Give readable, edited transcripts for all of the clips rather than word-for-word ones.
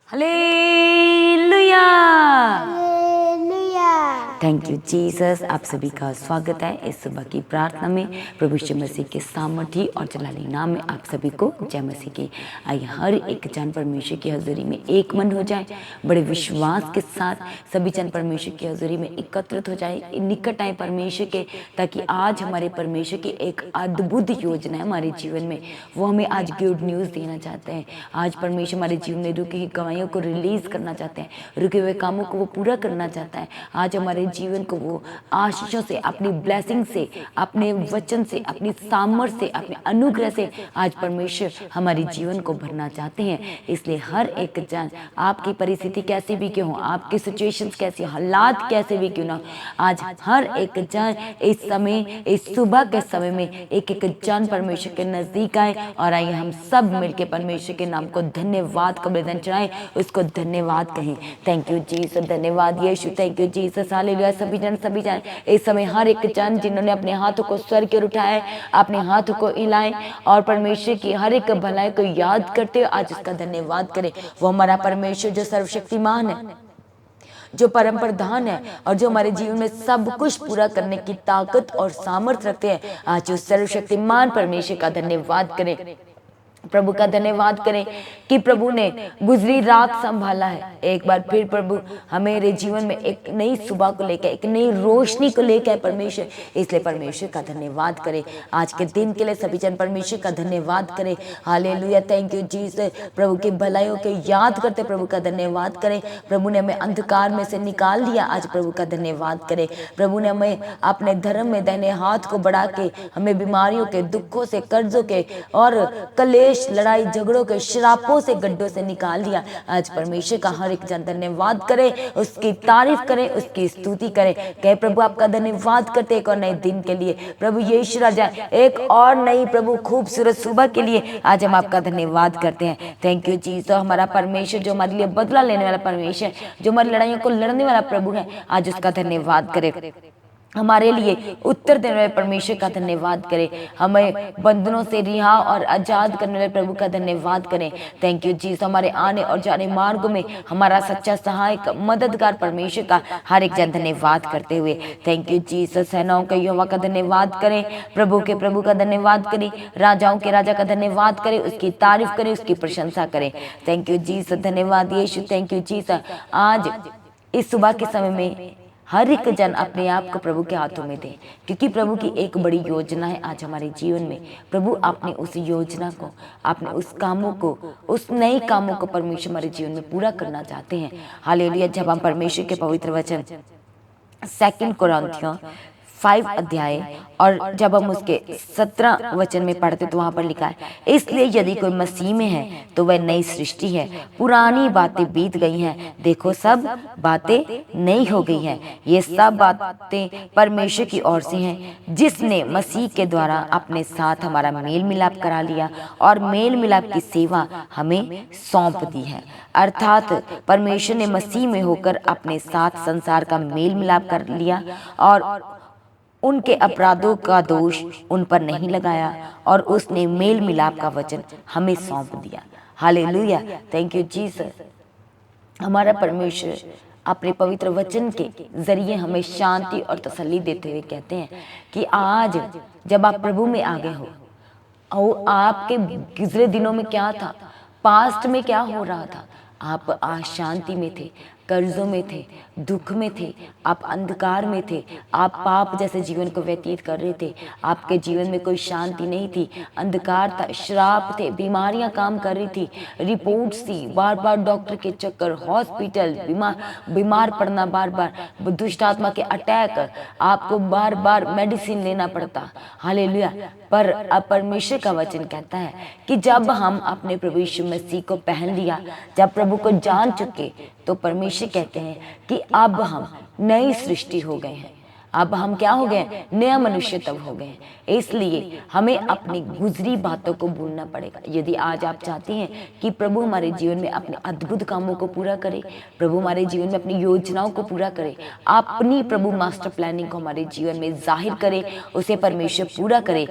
Hallelujah. Hallelujah. Thank you Jesus. आप सभी का स्वागत है इस सुबह की प्रार्थना में। प्रभु यीशु मसीह के सामर्थी और जलाली नाम में आप सभी को जय मसीह की। आइए हर एक जन परमेश्वर की हजूरी में एक मन हो जाए, बड़े विश्वास के साथ सभी जन परमेश्वर की हजूरी में एकत्रित हो जाए, निकट आए परमेश्वर के, ताकि आज हमारे परमेश्वर की एक अद्भुत योजना है हमारे जीवन में, वो हमें आज गुड न्यूज़ देना चाहते हैं। आज परमेश्वर हमारे जीवन में रुकी हुई गवाहियों को रिलीज करना चाहते हैं, रुके हुए कामों को वो पूरा करना चाहता है। आज हमारे जीवन को वो आशीषों से, अपनी ब्लेसिंग से, अपने वचन से, अपनी सामर्थ्य से, अपने अनुग्रह से आज परमेश्वर हमारे जीवन को भरना चाहते हैं। इसलिए हर एक जन, आपकी परिस्थिति कैसी भी क्यों हो, आपकी सिचुएशंस कैसी, हालात कैसे भी क्यों ना, आज हर एक जन इस समय, इस सुबह के समय में एक एक जन परमेश्वर के नजदीक आए और आइए हम सब मिलकर परमेश्वर के नाम को धन्यवाद का बलिदान चढ़ाएं, उसको धन्यवाद कहें। थैंक यू जीसस, धन्यवाद यीशु, थैंक यू जीसस, हालेलुया। सभी जन इस समय हर एक जन जिन्होंने अपने हाथों को स्वर की ओर उठाए, अपने हाथों को हिलाएं और परमेश्वर की हर एक भलाई को याद करते हुए आज उसका धन्यवाद करें। वो हमारा परमेश्वर जो सर्वशक्तिमान है, जो परम प्रधान है और जो हमारे जीवन में सब कुछ पूरा करने की ताकत और सामर्थ्य रखते हैं, आज उस सर्वशक्तिमान परमेश्वर का धन्यवाद करें, प्रभु का धन्यवाद करें कि प्रभु ने गुजरी रात संभाला है। एक बार फिर प्रभु हमारे जीवन में एक नई सुबह को लेकर, एक नई रोशनी को लेकर परमेश्वर, इसलिए परमेश्वर का धन्यवाद करें। आज के दिन के लिए सभी जन परमेश्वर का धन्यवाद करें। Hallelujah, thank you Jesus. प्रभु की भलाइयों के याद करते प्रभु का धन्यवाद करें। प्रभु ने हमें अंधकार में से निकाल दिया, आज प्रभु का धन्यवाद करें। प्रभु ने हमें अपने धर्म में दाहिने हाथ को बढ़ा के हमें बीमारियों के, दुखों से, कर्जों के और कलेश, लड़ाई झगड़ों के, श्रापों से, गड्ढों से निकाल दिया। आज परमेश्वर का हर एक जन धन्यवाद करे, उसकी तारीफ करे, उसकी स्तुति करे। कहे प्रभु आपका धन्यवाद करते एक और नए दिन के लिए, प्रभु यीशु राजा एक और नई प्रभु खूबसूरत सुबह के लिए आज हम आपका धन्यवाद करते हैं। Thank you Jesus. हमारा परमेश्वर जो हमारे लिए बदला लेने वाला परमेश्वर, जो हमारी लड़ाइयों को लड़ने वाला प्रभु है, आज उसका धन्यवाद करे। हमारे लिए उत्तर देने वाले परमेश्वर का धन्यवाद करें, हमें बंधनों से रिहा और आजाद करने वाले प्रभु का धन्यवाद करें। Thank you Jesus. हमारे आने और जाने मार्ग में हमारा सच्चा सहायक, मददगार परमेश्वर का हर एक जन धन्यवाद करते हुए, थैंक यू जीसस। सेनाओं के यहोवा का धन्यवाद करें, प्रभु के प्रभु का धन्यवाद करें, राजाओं के राजा का धन्यवाद करें, उसकी तारीफ करें, उसकी प्रशंसा करें। थैंक यू जीसस, धन्यवाद यीशु, थैंक यू जीसस। आज इस सुबह के समय में हर एक जन अपने आप को प्रभु के हाथों में दे, क्योंकि प्रभु की एक बड़ी योजना है आज हमारे जीवन में। प्रभु आपने उस योजना को, आपने उस कामों को, उस नए कामों को परमेश्वर हमारे जीवन में पूरा करना चाहते हैं। हालेलुया। जब हम परमेश्वर के पवित्र वचन 2 कोरिन्थियों 5 अध्याय और जब हम उसके 17 वचन में पढ़ते तो वहां पर लिखा है, इसलिए यदि कोई मसीह में है तो वह नई सृष्टि है, पुरानी बातें बीत गई हैं, देखो सब बातें नई हो गई हैं। ये सब बातें परमेश्वर की ओर से हैं, जिसने मसीह के द्वारा अपने साथ हमारा मेल मिलाप करा लिया और मेल मिलाप की सेवा हमें सौंप दी है। अर्थात परमेश्वर ने मसीह में होकर अपने साथ संसार का मेल मिलाप कर लिया और उनके अपराधों का दोष उन पर नहीं लगाया और उसने मेल मिलाप का वचन हमें सौंप दिया। Hallelujah, thank you Jesus. हमारा परमेश्वर अपने पवित्र वचन के जरिए हमें शांति और तसल्ली देते हुए कहते हैं कि आज जब आप प्रभु में आ गए हो, और आपके गुजरे दिनों में क्या था, पास्ट में क्या हो रहा था, आप आज शांति में थे, कर्जों में थे, दुख में थे, आप अंधकार में थे, आप पाप जैसे जीवन को व्यतीत कर रहे थे, आपके जीवन में कोई शांति नहीं थी, अंधकार था, श्राप थे, बीमारियां काम कर रही थी, रिपोर्ट्स थी, बार बार डॉक्टर के चक्कर, हॉस्पिटल, बीमार पड़ना, बार बार दुष्ट आत्मा के अटैक, आपको बार बार मेडिसिन लेना पड़ता। हालेलुया। पर अब परमेश्वर का वचन कहता है कि जब हम अपने प्रभु यीशु मसीह को पहन लिया, जब प्रभु को जान चुके, तो परमेश्वर कहते हैं कि अब हम नई सृष्टि हो गए हैं। अब हम क्या हो गए, नया मनुष्य तब हो गए। इसलिए हमें अपनी गुजरी बातों को भूलना पड़ेगा। यदि आज आप चाहती हैं कि प्रभु हमारे जीवन में अपने अद्भुत कामों को पूरा करे, प्रभु हमारे जीवन में अपनी योजनाओं को पूरा करे, अपनी प्रभु मास्टर प्लानिंग को हमारे जीवन में जाहिर करे, उसे परमेश्वर पूरा करे,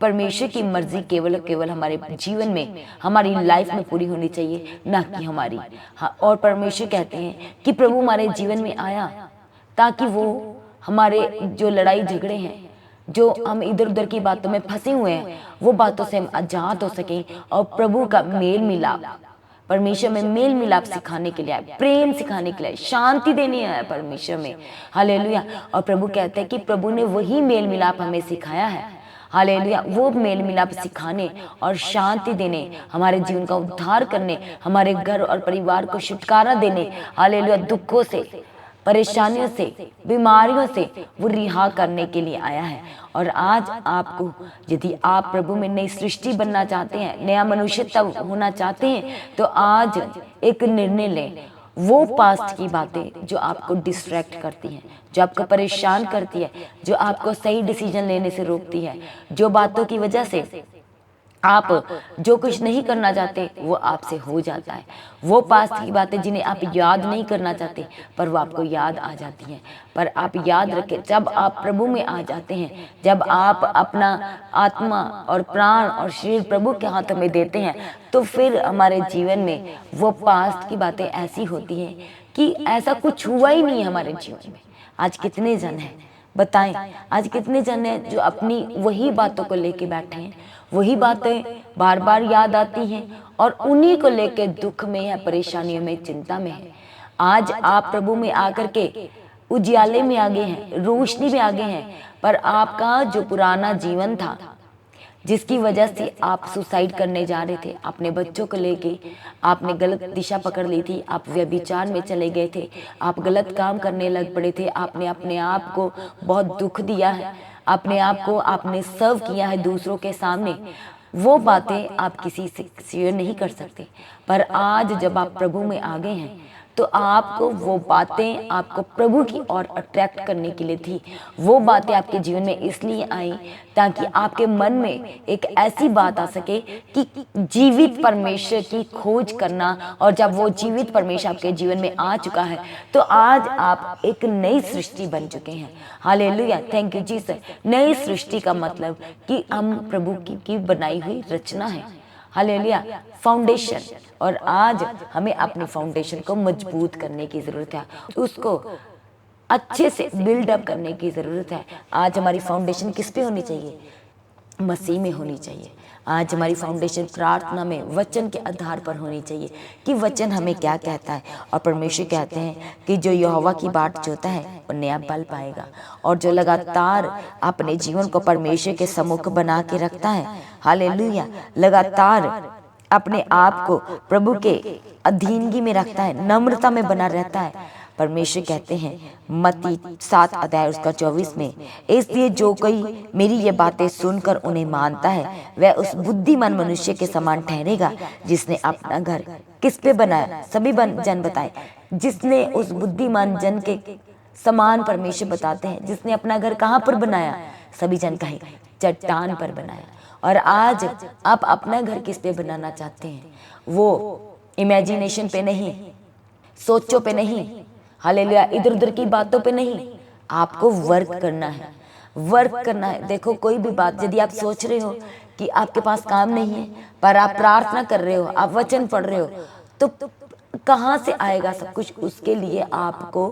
परमेश्वर की मर्जी केवल केवल हमारे जीवन में, हमारी लाइफ में पूरी होनी चाहिए, ना कि हमारी। हाँ, और परमेश्वर कहते हैं कि प्रभु हमारे जीवन में आया ताकि वो हमारे जो लड़ाई झगड़े हैं, जो हम इधर उधर की बातों में फंसे हुए हैं, वो बातों से हम आजाद हो सकें और प्रभु का मेल मिलाप, परमेश्वर में मेल मिलाप सिखाने के लिए आए, प्रेम सिखाने के लिए, शांति देने आया परमेश्वर में। हालेलुया। और प्रभु कहते हैं कि प्रभु ने वही मेल मिलाप हमें सिखाया है। हालेलुया। वो मेल मिलाप सिखाने और शांति देने, हमारे जीवन का उद्धार करने, हमारे घर और परिवार को छुटकारा देने, हालेलुया, दुखों से, परेशानियों से, बीमारियों से वो रिहा करने के लिए आया है। और आज आपको, यदि आप प्रभु में नई सृष्टि बनना चाहते हैं, नया मनुष्य तब होना चाहते हैं, तो आज एक निर्णय लें। वो पास्ट की बातें जो आपको डिस्ट्रैक्ट करती हैं, जो आपको परेशान करती है, जो आपको सही डिसीजन लेने से रोकती है, जो बातों की वजह से आप जो कुछ नहीं करना चाहते वो आपसे हो जाता है, वो पास्ट की बातें जिन्हें आप याद नहीं करना चाहते पर वो आपको याद आ जाती हैं। पर आप याद रखें, जब आप प्रभु में आ जाते हैं, जब आप अपना आत्मा और प्राण और शरीर प्रभु के हाथों में देते हैं, तो फिर हमारे जीवन में वो पास्ट की बातें ऐसी होती हैं कि ऐसा कुछ हुआ ही नहीं है हमारे जीवन में। आज कितने जन हैं, बताएं, आज कितने जन हैं जो अपनी वही बातों को लेके बैठे हैं, वही बातें बार बार याद आती हैं और उन्हीं को लेके दुख में है, परेशानियों में, चिंता में है। आज आप प्रभु में आकर के उजियाले में आ गए हैं, रोशनी में आ गए हैं, पर आपका जो पुराना जीवन था, जिसकी वजह से आप सुसाइड करने जा रहे थे, अपने बच्चों को लेके आपने गलत दिशा पकड़ ली थी, आप व्यभिचार में चले गए थे, आप गलत काम करने लग पड़े थे, आपने अपने आप को बहुत दुख दिया है, अपने आप को आपने सर्व किया है दूसरों के सामने। वो बातें आप किसी से शेयर नहीं कर सकते, पर आज जब आप प्रभु में आ गए हैं तो आपको वो बातें आपको प्रभु की ओर अट्रैक्ट करने के लिए थी। वो बातें आपके जीवन में इसलिए आई ताकि आपके मन में एक ऐसी बात आ सके कि जीवित परमेश्वर की खोज करना। और जब वो जीवित परमेश्वर आपके जीवन में आ चुका है तो आज आप एक नई सृष्टि बन चुके हैं। Hallelujah, thank you Jesus. नई सृष्टि का मतलब कि हम प्रभु की बनाई हुई रचना है। Hallelujah, foundation. और आज हमें अपने फाउंडेशन को मजबूत करने की ज़रूरत है, उसको अच्छे से बिल्डअप करने की ज़रूरत है। आज हमारी फाउंडेशन किस पे होनी चाहिए? मसीह में होनी चाहिए। आज हमारी फाउंडेशन प्रार्थना में, वचन के आधार पर होनी चाहिए कि वचन हमें क्या कहता है। और परमेश्वर कहते हैं कि जो यहोवा की बाट जोता है वो नया बल पाएगा, और जो लगातार अपने जीवन को परमेश्वर के सम्मुख बना के रखता है, हालेलुया, लगातार अपने आप को प्रभु के अधीनगी में रखता है, नम्रता में बना रहता है, परमेश्वर कहते हैं मत्ती 7 अध्याय उसका 24 में, इसलिए जो कोई मेरी ये बातें सुनकर उन्हें मानता है वह उस बुद्धिमान मनुष्य के समान ठहरेगा जिसने अपना घर किस पे बनाया? सभी जन बताए, जिसने उस बुद्धिमान जन के समान परमेश्वर बताते हैं, जिसने अपना घर कहाँ पर बनाया? सभी जन कहे चट्टान पर बनाया। और आज आप अपना घर किस पे बनाना चाहते हैं? वो इमेजिनेशन पे नहीं, सोचों पे नहीं, हालेलुया, इधर उधर की बातों पे नहीं, आपको वर्क करना है, वर्क करना है। देखो, कोई भी बात, यदि आप सोच रहे हो कि आपके पास काम नहीं है पर आप प्रार्थना कर रहे हो, आप वचन पढ़ रहे हो, तो कहाँ से आएगा सब कुछ? उसके लिए आपको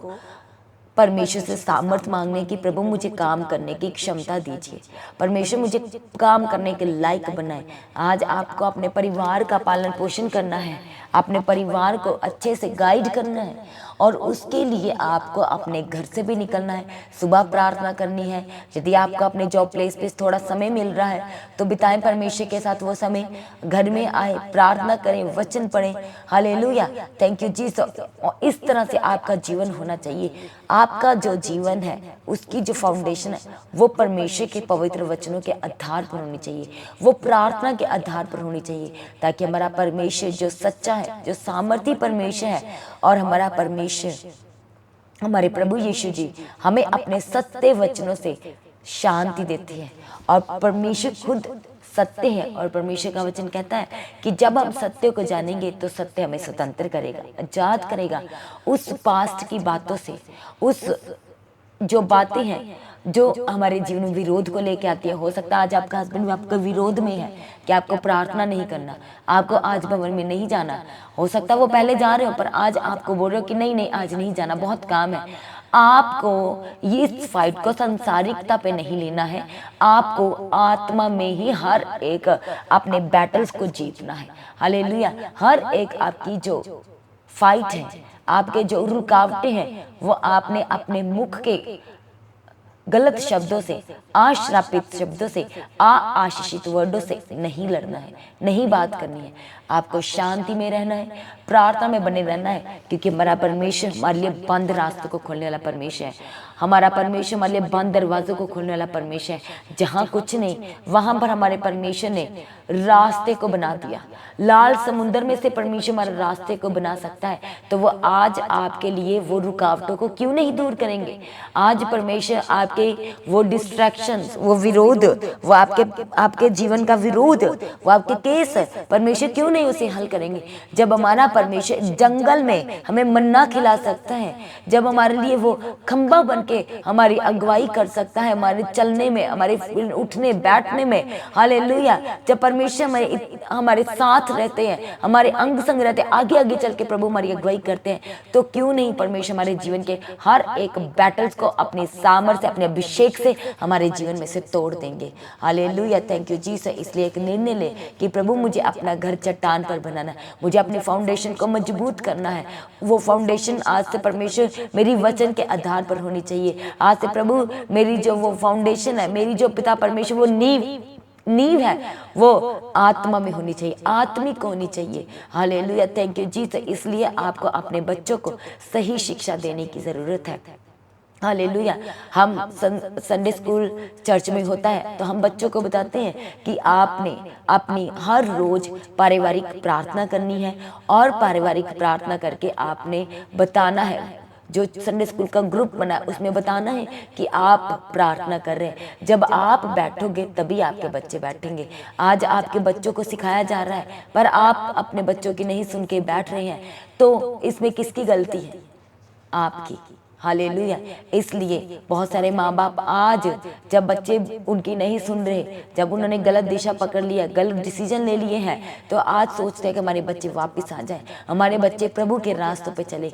परमेश्वर से सामर्थ मांगने की, प्रभु मुझे काम करने की क्षमता दीजिए, परमेश्वर मुझे काम करने के लायक बनाए। आज आपको अपने परिवार का पालन पोषण करना है, अपने परिवार को अच्छे से गाइड करना है, और उसके लिए आपको अपने घर से भी निकलना है, सुबह प्रार्थना करनी है। यदि आपको अपने जॉब प्लेस पे थोड़ा समय मिल रहा है तो बिताएं परमेश्वर के साथ वो समय, घर में आए, प्रार्थना करें, वचन पढ़ें। Hallelujah, thank you Jesus. और इस तरह से आपका जीवन होना चाहिए। आपका जो जीवन है उसकी जो फाउंडेशन है वो परमेश्वर के पवित्र वचनों के आधार पर होनी चाहिए, वो प्रार्थना के आधार पर होनी चाहिए, ताकि हमारा परमेश्वर जो सच्चा है, जो सामर्थी परमेश्वर है, और हमारा परमेश्वर, हमारे प्रभु यीशु जी हमें अपने सत्य वचनों से शांति देते हैं। और परमेश्वर खुद सत्य है, और परमेश्वर का वचन कहता है कि जब हम सत्य को जानेंगे तो सत्य हमें स्वतंत्र करेगा, आजाद करेगा उस पास्ट की बातों से, उस जो बातें हैं जो हमारे जीवन में विरोध को लेके आती है। हो सकता है आज आपका हस्बैंड भी आपके विरोध में है कि आपको प्रार्थना नहीं करना, आपको आज भवन में नहीं जाना। हो सकता है वो पहले जा रहे हो पर आज आपको बोल रहे हो कि नहीं नहीं आज नहीं जाना, बहुत काम है। आपको ये इस फाइट को सांसारिकता पे नहीं लेना है, आपको आत्मा में ही हर एक अपने बैटल्स को जीतना है। हालेलुया। हर एक आपकी जो फाइट है, आपके जो रुकावटें हैं, वो आपने अपने मुख के गलत शब्दों से, आश्रापित शब्दों से, आशीषित वर्डों से नहीं लड़ना है, नहीं बात करनी है। आपको शांति में रहना है, प्रार्थना में बने रहना है, क्योंकि हमारा परमेश्वर हमारे लिए बंद रास्तों को खोलने वाला परमेश्वर है। हमारा परमेश्वर हमारे लिए बंद दरवाजों को खोलने वाला परमेश्वर है। जहाँ कुछ नहीं, वहां पर हमारे परमेश्वर ने रास्ते को बना दिया। लाल समुद्र में से परमेश्वर हमारे रास्ते को बना सकता है, तो वो आज आपके लिए वो रुकावटों को क्यों नहीं दूर करेंगे। आज परमेश्वर आपके वो डिस्ट्रैक्शंस, वो विरोध, वो आपके जीवन का विरोध, वो आपके केस परमेश्वर क्यों नहीं उसे हल करेंगे। जब हमारा परमेश्वर जंगल में हमें मन्ना खिला सकता है, जब हमारे लिए वो खंबा बन के हमारी अगुवाई कर सकता है, हमारे चलने में, हमारे उठने बैठने में, हालेलुया। जब परमेश्वर हमारे साथ रहते हैं, हमारे अंग संग रहते हैं, आगे आगे चल के प्रभु हमारी अगुवाई करते हैं, तो क्यों नहीं परमेश्वर हमारे जीवन के हर एक बैटल्स को अपनी सामर्थ्य, अपने अभिषेक से हमारे जीवन में से तोड़ देंगे। हालेलुया। Thank you Jesus. इसलिए एक निर्णय ले कि प्रभु मुझे अपना घर चट्टान पर बनाना है, मुझे अपने फाउंडेशन को मजबूत करना है। वो फाउंडेशन आज से परमेश्वर मेरी वचन के आधार पर होनी चाहिए। आज से प्रभु मेरी जो वो फाउंडेशन है, मेरी जो पिता परमेश्वर वो नींव है, वो आत्मा में होनी चाहिए, आत्मिक होनी चाहिए। हालेलुया। Thank you Jesus. इसलिए आपको अपने बच्चों को सही शिक्षा देने की जरूरत है। हालेलुया। हम संडे स्कूल चर्च में होता है तो हम बच्चों को बताते हैं कि आपने अपनी हर रोज पारिवारिक प्रार्थना करनी है, और पारिवारिक प्रार्थना करके आपने बताना है, जो संडे स्कूल का ग्रुप बना है उसमें बताना है कि आप प्रार्थना कर रहे हैं। जब आप बैठोगे तभी आपके बच्चे बैठेंगे। आज आपके बच्चों को सिखाया जा रहा है पर आप अपने बच्चों की नहीं सुन के बैठ रहे हैं, तो इसमें किसकी गलती है? आपकी। हालेलुया। इसलिए बहुत सारे माँ बाप आज जब बच्चे उनकी नहीं सुन रहे, जब उन्होंने गलत दिशा पकड़ लिया, गलत डिसीजन ले लिए हैं, तो आज सोचते हैं कि हमारे बच्चे वापस आ जाएं, हमारे बच्चे प्रभु के रास्तों पे चले।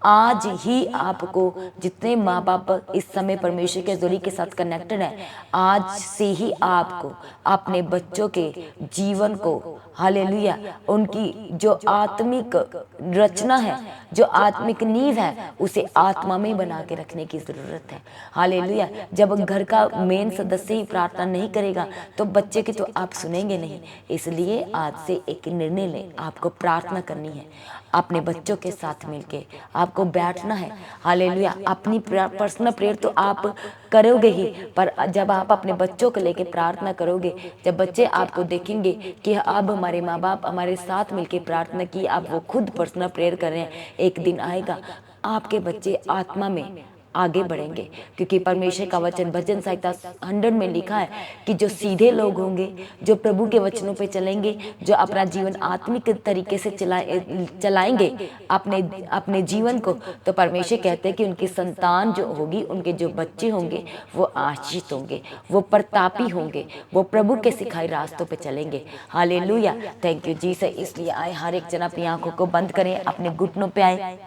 आज ही आपको, जितने माँ बाप इस समय परमेश्वर के जोड़ी के साथ कनेक्टेड हैं, आज से ही आपको अपने बच्चों के जीवन को, हालेलुया, उनकी जो आत्मिक रचना है, जो आत्मिक नींव है, उसे आत्मा में बना के रखने की जरूरत है। हालेलुया। जब घर का मेन सदस्य ही प्रार्थना नहीं करेगा तो बच्चे की तो आप सुनेंगे नहीं। इसलिए आज से एक निर्णय लें, आपको प्रार्थना करनी है, अपने बच्चों के साथ मिलके आपको बैठना है। हालेलुया। अपनी पर्सनल प्रेयर तो आप करोगे ही, पर जब आप अपने बच्चों को लेके प्रार्थना करोगे, जब बच्चे आपको देखेंगे कि अब हमारे माँ बाप हमारे साथ मिलके प्रार्थना की, आप वो खुद पर्सनल प्रेयर कर रहे हैं, एक दिन आएगा आपके बच्चे आत्मा में आगे बढ़ेंगे। क्योंकि परमेश्वर का वचन भजन संहिता 100 में लिखा है कि जो सीधे लोग होंगे, जो प्रभु के वचनों पे चलेंगे, जो अपना जीवन आत्मिक तरीके से चलाएंगे अपने जीवन को, तो परमेश्वर कहते हैं कि उनकी संतान जो होगी, उनके जो बच्चे होंगे वो आशीषित होंगे, वो प्रतापी होंगे, वो प्रभु के सिखाए रास्तों पे चलेंगे। हालेलुया। Thank you Jesus. इसलिए आए हर एक जन अपनी आंखों को बंद करें, अपने घुटनों पे आए,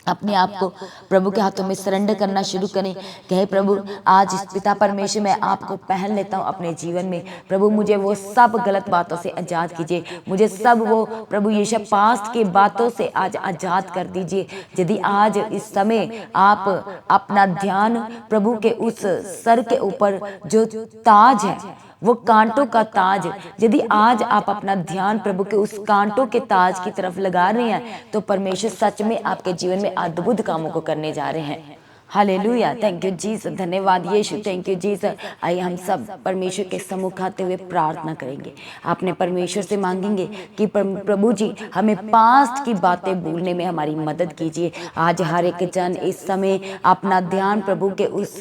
अपने आप को प्रभु के हाथों में सरेंडर करना शुरू करें। कहे प्रभु आज इस पिता परमेश्वर मैं आपको पहन लेता हूँ अपने जीवन में। प्रभु मुझे वो सब गलत बातों से आज़ाद कीजिए, मुझे सब वो प्रभु यीशु पास्ट की बातों से आज आज़ाद कर दीजिए। यदि आज इस समय आप अपना ध्यान प्रभु के उस सर के ऊपर जो ताज है, वो कांटों का ताज, यदि आज आप अपना ध्यान प्रभु के उस कांटों के ताज की तरफ लगा रहे हैं, तो परमेश्वर सच में आपके जीवन में अद्भुत कामों को करने जा रहे हैं। हालेलुया। Thank you Jesus. धन्यवाद यीशु। Thank you Jesus. आइए हम सब परमेश्वर के सम्मुख आते हुए प्रार्थना करेंगे। आपने परमेश्वर से मांगेंगे कि प्रभु जी हमें पास्ट की बातें भूलने में हमारी मदद कीजिए। आज हर एक जन इस समय अपना ध्यान प्रभु के उस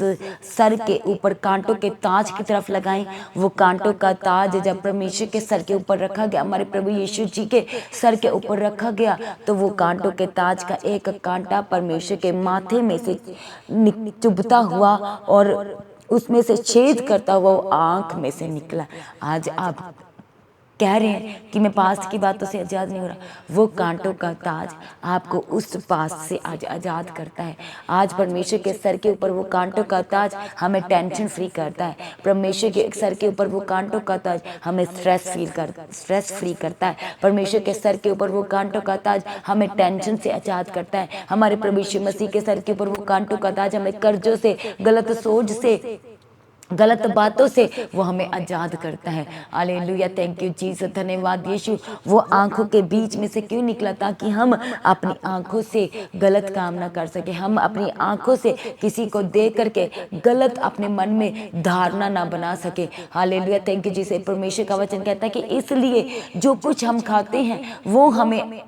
सर के ऊपर कांटों के ताज की तरफ लगाएं। वो कांटों का ताज जब परमेश्वर के सर के ऊपर रखा गया, हमारे प्रभु यीशु जी के सर के ऊपर रखा गया, तो वो कांटों के ताज का एक कांटा परमेश्वर के माथे में से चुभता हुआ और उसमें से छेद करता हुआ वो आंख में से निकला। आज आप कह रहे हैं कि मैं पास्ट की बातों से आज़ाद नहीं हो रहा, वो कांटों का ताज आपको उस पास्ट से आज आज़ाद करता है। आज परमेश्वर के सर के ऊपर वो कांटों का ताज हमें टेंशन फ्री करता है। परमेश्वर के सर के ऊपर वो कांटों का ताज हमें स्ट्रेस फ्री करता है। परमेश्वर के सर के ऊपर वो कांटों का ताज हमें टेंशन से आज़ाद करता है। हमारे प्रभु यीशु मसीह के सर के ऊपर वो कांटों का ताज हमें कर्जों से, गलत सोच से, गलत बातों से वो हमें आजाद करता है। हालेलुया, थैंक यू जीसस, धन्यवाद यीशु। वो आंखों के बीच में से क्यों निकला? ताकि हम अपनी आंखों से गलत काम ना कर सके, हम अपनी आंखों से किसी को देख करके गलत अपने मन में धारणा ना बना सके। Hallelujah, thank you Jesus. परमेश्वर का वचन कहता है कि इसलिए जो कुछ हम खाते हैं वो हमें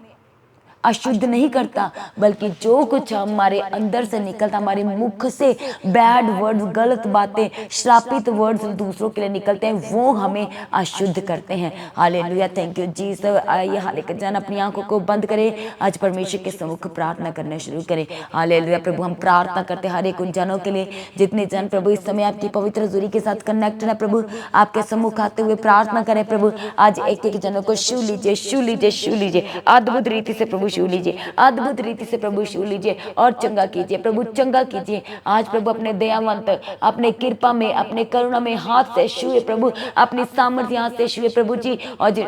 अशुद्ध नहीं करता, बल्कि जो कुछ हमारे अंदर से निकलता, हमारे मुख से बैड वर्ड्स, गलत बातें, श्रापित वर्ड्स दूसरों के लिए निकलते हैं, वो हमें अशुद्ध करते हैं। Hallelujah, thank you Jesus. आइए हालेलुया, जन अपनी आंखों को बंद करें, आज परमेश्वर के सम्मुख प्रार्थना करना शुरू करें। हालेलुया प्रभु, हम प्रार्थना करते हैं हर एक उन जनों के लिए जितने जन प्रभु इस समय आपकी पवित्र हजूरी के साथ कनेक्टेड है। प्रभु आपके सम्मुख आते हुए प्रार्थना करें प्रभु, आज एक एक जनों को छू लीजिए, छू लीजिए, छू लीजिए, अद्भुत रीति से प्रभु छू लीजिए, अद्भुत रीति से प्रभु छू लीजिए और चंगा कीजिए प्रभु, चंगा कीजिए। आज प्रभु अपने दयावंत, अपने कृपा में, अपने करुणा में हाथ से छुए प्रभु, अपनी सामर्थ्य हाथ से छुए प्रभु जी,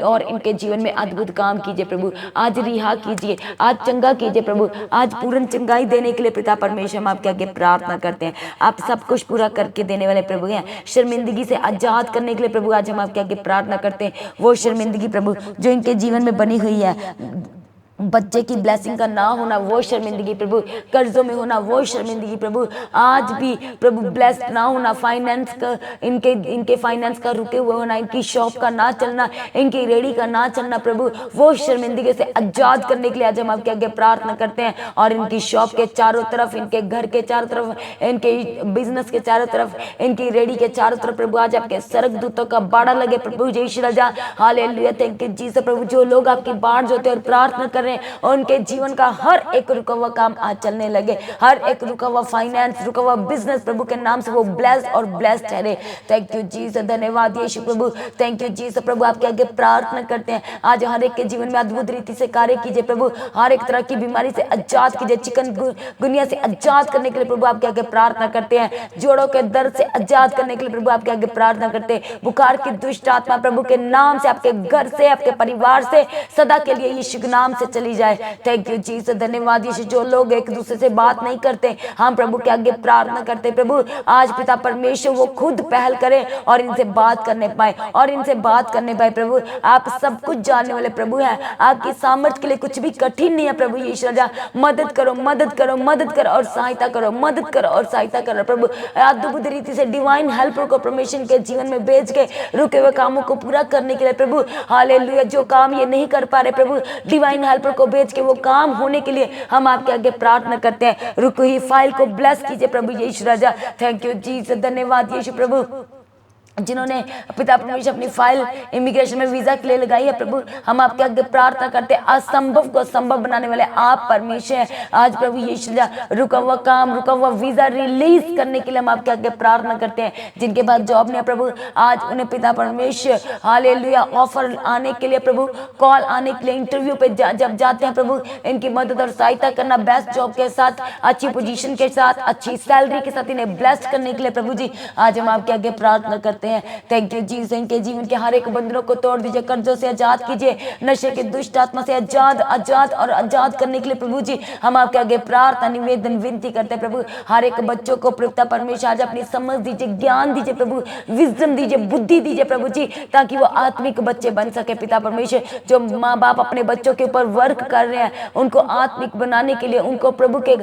और इनके जीवन में अद्भुत काम कीजिए प्रभु। आज रिहा कीजिए, आज चंगा कीजिए प्रभु, आज पूर्ण चंगाई देने के लिए पिता परमेश्वर हम आपके आगे प्रार्थना करते हैं। आप सब कुछ पूरा करके देने वाले प्रभु हैं। शर्मिंदगी से आजाद करने के लिए प्रभु आज हम आपके आगे प्रार्थना करते हैं। वो शर्मिंदगी प्रभु जो इनके जीवन में बनी हुई है, बच्चे की ब्लेसिंग का ना होना वो शर्मिंदगी प्रभु, कर्जों में होना वो शर्मिंदगी प्रभु, आज भी प्रभु ब्लेस्ड ना होना, फाइनेंस का, इनके फाइनेंस का रुके हुए होना, इनकी शॉप का ना चलना, इनकी रेडी का ना चलना प्रभु, वो शर्मिंदगी से आजाद करने के लिए आज हम आपके आगे प्रार्थना करते हैं। और इनकी शॉप के चारों तरफ, इनके घर के चारों तरफ, इनके बिजनेस के चारों तरफ, इनकी रेडी के चारों तरफ प्रभु आज आपके स्वर्ग दूतों का बाड़ा लगे प्रभु। जय श्री राजा, हालेलुया, थैंक यू जीसस प्रभु। जो लोग आपकी बाढ़ जोते और प्रार्थना कर और उनके जीवन का हर एक रुका हुआ काम आज चलने लगे, हर एक रुका हुआ फाइनेंस, रुका हुआ बिजनेस प्रभु के नाम से वो ब्लेस्ड और ब्लेस्ड ठहरे। थैंक यू जीसस, धन्यवाद यीशु प्रभु, थैंक यू जीसस प्रभु। आपके आगे प्रार्थना करते हैं आज हर एक के जीवन में अद्भुत रीति से कार्य कीजिए प्रभु, हर एक तरह की बीमारी से आजाद कीजिए, चिकन गुनिया से आजाद करने के लिए प्रभु आपके आगे प्रार्थना करते हैं, जोड़ों के दर्द से आजाद करने के लिए प्रभु आपके आगे प्रार्थना करते हैं। बुखार की दुष्ट आत्मा प्रभु के नाम से आपके घर से, आपके परिवार से सदा के लिए यीशु के नाम से चली जाए। थैंक यू जीसस, धन्यवाद यीशु। जो लोग एक दूसरे से बात नहीं करते, हम प्रभु के आगे प्रार्थना करते प्रभु, आज पिता परमेश्वर वो खुद पहल करे और इनसे बात करने पाए, और इनसे बात करने पाए प्रभु। आप सब कुछ जानने वाले प्रभु हैं, आपकी सामर्थ्य के लिए कुछ भी कठिन नहीं है प्रभु। यीशु राजा मदद करो, मदद करो, मदद करो और सहायता करो, मदद करो और सहायता करो प्रभु। अद्भुत रीति से डिवाइन हेल्पर को परमेश्वर के जीवन में भेज के रुके हुए कामों को पूरा करने के लिए प्रभु, हालेलुया। जो काम ये नहीं कर पा रहे प्रभु, डिवाइन हेल्पर को भेज के वो काम होने के लिए हम आपके आगे प्रार्थना करते हैं। रुकी हुई फाइल को ब्लेस कीजिए प्रभु यीशु राजा, थैंक यू जीसस, धन्यवाद यीशु प्रभु। जिन्होंने पिता परमेश्वर अपनी फाइल इमिग्रेशन में वीजा के लिए लगाई है प्रभु, हम आपके आगे प्रार्थना करते हैं, असंभव को संभव बनाने वाले आप परमेश्वर हैं। आज प्रभु यीशु रुका हुआ काम, रुका हुआ वीजा रिलीज करने के लिए हम आपके आगे प्रार्थना करते हैं। जिनके पास जॉब नहीं है प्रभु, आज उन्हें पिता परमेश्वर हालेलुया ऑफर आने के लिए प्रभु, कॉल आने के लिए, इंटरव्यू पे जब जाते हैं प्रभु, इनकी मदद और सहायता करना, बेस्ट जॉब के साथ, अच्छी पोजीशन के साथ, अच्छी सैलरी के साथ इन्हें ब्लेस्ड करने के लिए प्रभु जी आज हम आपके आगे प्रार्थना करते हैं। थैंक यू जीसस, इनके जीवन के हर एक बंधनों को तोड़ दीजिए, कर्जों से आजाद कीजिए, नशे की दुष्ट आत्मा से आजाद आजाद और आजाद करने के लिए प्रभु जी हम आपके आगे प्रार्थना निवेदन विनती करते हैं प्रभु। हर एक बच्चों को पिता परमेश्वर आज अपनी समझ दीजिए, ज्ञान दीजिए प्रभु, विजडम दीजिए, बुद्धि दीजिए प्रभु जी, ताकि वो आत्मिक बच्चे बन सके पिता परमेश्वर। जो माँ बाप अपने बच्चों के ऊपर वर्क कर रहे हैं, उनको आत्मिक बनाने के लिए, उनको प्रभु के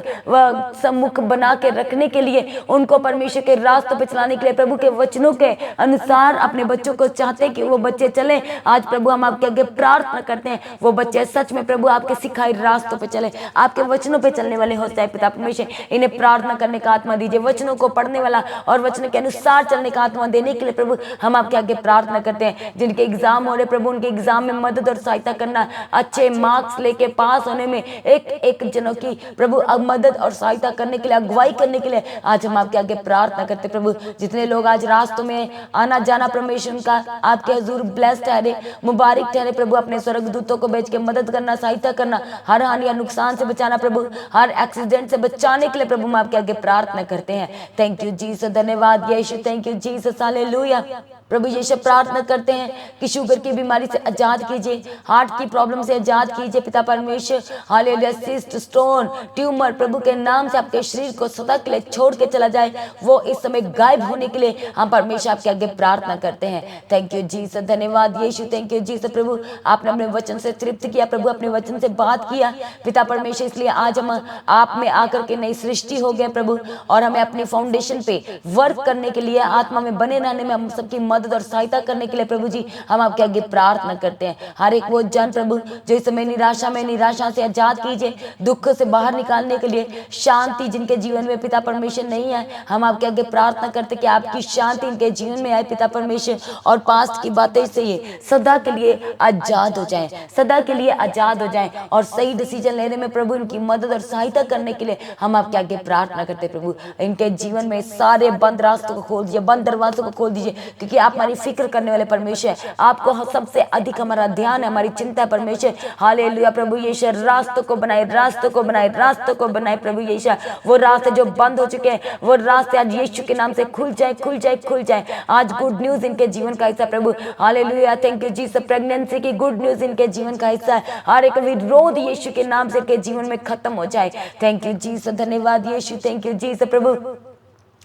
सम्मुख बना के रखने के लिए, उनको परमेश्वर के रास्तों पर चलाने के लिए, प्रभु के वचनों के अनुसार अपने बच्चों को चाहते हैं कि वो बच्चे चले। आज प्रभु हम आपके आगे प्रार्थना करते हैं वो बच्चे सच में प्रभु आपके सिखाए रास्तों पे चले, आपके वचनों पे चलने वाले हो जाए पिता परमेश्वर। इन्हें प्रार्थना करने का आत्मा दीजिए, वचनों को पढ़ने वाला और वचनों के अनुसार चलने का आत्मा देने के लिए प्रभु हम आपके आगे प्रार्थना करते हैं। जिनके एग्जाम हो रहे प्रभु उनके एग्जाम में मदद और सहायता करना, अच्छे मार्क्स लेके पास होने में एक एक जनों की प्रभु अब मदद और सहायता करने के लिए, अगुवाई करने के लिए आज हम आपके आगे प्रार्थना करते प्रभु। जितने लोग आज रास्तों में आना जाना परमेश्वर का आपके हजूर ब्लेस ठहरे, मुबारक ठहरे प्रभु। अपने स्वर्गदूतों को भेज के मदद करना, सहायता करना, हर हानि या नुकसान से बचाना प्रभु, हर एक्सीडेंट से बचाने के लिए प्रभु हम आपके आगे प्रार्थना करते हैं। थैंक यू जीसस, धन्यवाद यीशु, थैंक यू जीसस, हालेलुया। प्रभु यीशु प्रार्थना करते हैं कि शुगर की बीमारी से आजाद कीजिए, हार्ट की प्रॉब्लम से आजाद कीजिए पिता परमेश्वर, हालेलुया। सिस्ट, स्टोन, ट्यूमर प्रभु के नाम से आपके शरीर को सदा के लिए छोड़ के चला जाए, वो इस समय गायब होने के लिए हम परमेश्वर आपके आगे प्रार्थना करते हैं। थैंक यू जीसस, धन्यवाद यीशु, थैंक यू जीसस। प्रभु आपने अपने वचन से तृप्त किया प्रभु, अपने वचन से बात किया पिता परमेश्वर, इसलिए आज हम आप में आकर के नई सृष्टि हो गए प्रभु, और हमें अपने फाउंडेशन पे वर्क करने के लिए, आत्मा में बने रहने में हम सबकी मदद और सहायता करने के लिए प्रभु जी हम आपके आगे प्रार्थना करते हैं। हर एक वो जन प्रभु जो इस समय निराशा में, निराशा से आजाद कीजिए, दुख से बाहर निकालने के लिए शांति जिनके जीवन में पिता परमेश्वर नहीं है, हम आपके आगे प्रार्थना करते कि आपकी शांति इनके जीवन में आए पिता परमेश्वर, और पास्ट की बातें से ये सदा के लिए आजाद हो जाएं, सदा के लिए आजाद हो जाएं, और सही डिसीजन लेने में प्रभु इनकी मदद और सहायता करने के लिए हम आपके आगे प्रार्थना करते प्रभु। इनके जीवन में सारे बंद रास्तों को खोल दीजिए, बंद दरवाजों को खोल दीजिए, क्योंकि आप हमारी फिक्र करने वाले परमेश्वर, आपको सबसे अधिक हमारा ध्यान है, हमारी चिंता है परमेश्वर। हालेलुया प्रभु यीशु, रास्तों को बनाए, रास्तों को बनाए, रास्तों को बनाए प्रभु यीशु। वो रास्ते जो बंद हो चुके हैं वो रास्ते आज यीशु के नाम से खुल जाए, खुल जाए, खुल जाए। आज गुड न्यूज इनके जीवन का हिस्सा प्रभु, hallelujah. Thank you Jesus, pregnancy की गुड न्यूज इनके जीवन का हिस्सा है। हर एक विरोध यीशु के नाम से इनके जीवन में खत्म हो जाए। थैंक यू जीसस, धन्यवाद यीशु, थैंक यू जीसस। प्रभु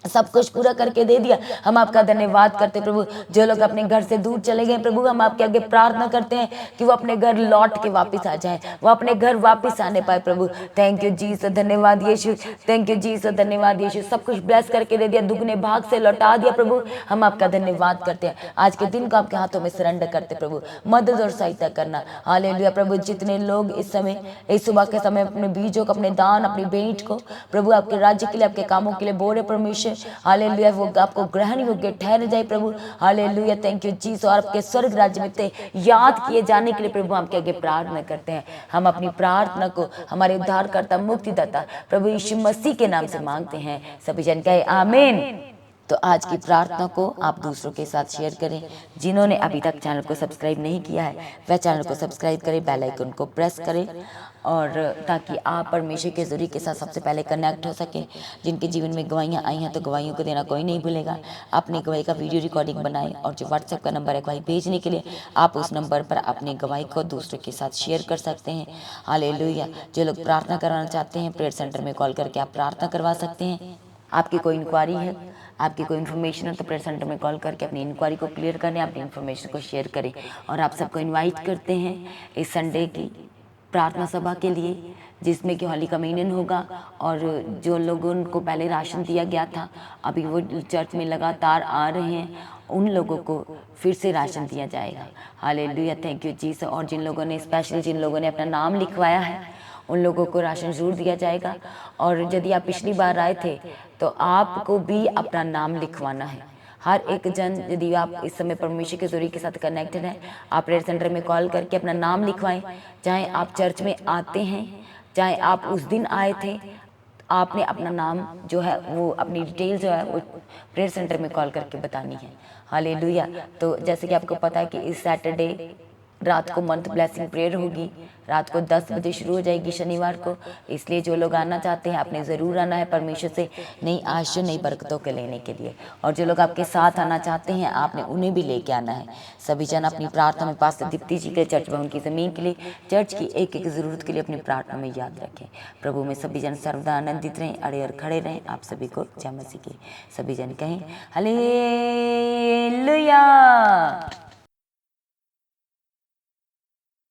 सब कुछ पूरा करके दे दिया, हम आपका धन्यवाद करते प्रभु। जो लोग अपने घर से दूर चले गए प्रभु, हम आपके आगे प्रार्थना करते हैं कि वो अपने घर लौट के वापस आ जाएं, वो अपने घर वापस आने पाए प्रभु। थैंक यू जीसस, धन्यवाद यीशु, थैंक यू जीसस, धन्यवाद यीशु। सब कुछ ब्लेस करके दे दिया, दुगने भाग से लौटा दिया प्रभु, हम आपका धन्यवाद करते हैं। आज के दिन को आपके हाथों में सरेंडर करते प्रभु, मदद और सहायता करना। हालेलुया प्रभु, जितने लोग इस समय, इस सुबह के समय अपने बीजों को, अपने दान, अपनी भेंट को प्रभु आपके राज्य के लिए, आपके कामों के लिए बोले परमेश्वर, हालेलुया, वो आपको ग्रहण योग्य ठहर जाए प्रभु। Hallelujah, thank you Jesus. और आपके स्वर्ग राज्य में याद किए जाने के लिए प्रभु आपके आगे प्रार्थना करते हैं। हम अपनी प्रार्थना को हमारे उद्धारकर्ता, मुक्तिदाता प्रभु यीशु मसीह के नाम से मांगते हैं। सभी जन कहे आमीन। तो आज की प्रार्थना को आप दूसरों के साथ शेयर करें। जिन्होंने अभी तक चैनल को सब्सक्राइब नहीं किया है वह चैनल को सब्सक्राइब करें, बेल आइकन को प्रेस करें, और ताकि आप परमेश्वर के जरिए के साथ सबसे पहले कनेक्ट हो सकें। जिनके जीवन में गवाहियाँ आई हैं तो गवाहियों को देना कोई नहीं भूलेगा। अपनी गवाही का वीडियो रिकॉर्डिंग बनाएं, और जो व्हाट्सएप का नंबर है गवाही भेजने के लिए, आप उस नंबर पर अपनी गवाही को दूसरों के साथ शेयर कर सकते हैं। हालेलुया। जो लोग प्रार्थना कराना चाहते हैं प्रेयर सेंटर में कॉल करके आप प्रार्थना करवा सकते हैं। आपकी कोई इंक्वायरी है, आपकी कोई इन्फॉर्मेशन है तो प्रेयर सेंटर में कॉल करके अपनी इंक्वायरी को क्लियर करें, अपनी इन्फॉर्मेशन को शेयर करें। और आप सबको इनवाइट करते हैं इस संडे की प्रार्थना सभा के लिए, जिसमें कि होली कम्युनियन होगा। और जो लोगों को पहले राशन दिया गया था, अभी वो चर्च में लगातार आ रहे हैं, उन लोगों को फिर से राशन दिया जाएगा। Hallelujah, thank you Jesus. और जिन लोगों ने, स्पेशली जिन लोगों ने अपना नाम लिखवाया है, उन लोगों को राशन जरूर दिया जाएगा। और यदि आप पिछली बार आए थे तो आपको भी अपना नाम लिखवाना है। हर एक जन, यदि आप इस समय परमेश्वर के जरिए के साथ कनेक्टेड हैं, आप प्रेयर सेंटर में कॉल करके अपना नाम लिखवाएं। चाहे आप चर्च में आते हैं, चाहे आप उस दिन आए थे, आपने अपना नाम जो है, वो अपनी डिटेल जो है वो प्रेयर सेंटर में कॉल करके बतानी है। हालेलुया। तो जैसे कि आपको पता है कि इस सैटरडे रात को मंथ ब्लेसिंग प्रेयर होगी, रात को 10 बजे शुरू हो जाएगी शनिवार को। इसलिए जो लोग आना चाहते हैं आपने ज़रूर आना है परमेश्वर से नई आशीष, नई बरकतों के लेने के लिए। और जो लोग आपके साथ आना चाहते हैं आपने उन्हें भी लेके आना है। सभी जन अपनी प्रार्थना में पास्टर दीप्ति जी के चर्च भवन की ज़मीन के लिए, चर्च की एक एक ज़रूरत के लिए अपनी प्रार्थना में याद रखें। प्रभु में सभी जन सर्वदा आनंदित रहें, अड़े और खड़े रहें। आप सभी को जय मसीह की। सभी जन कहें हालेलुया।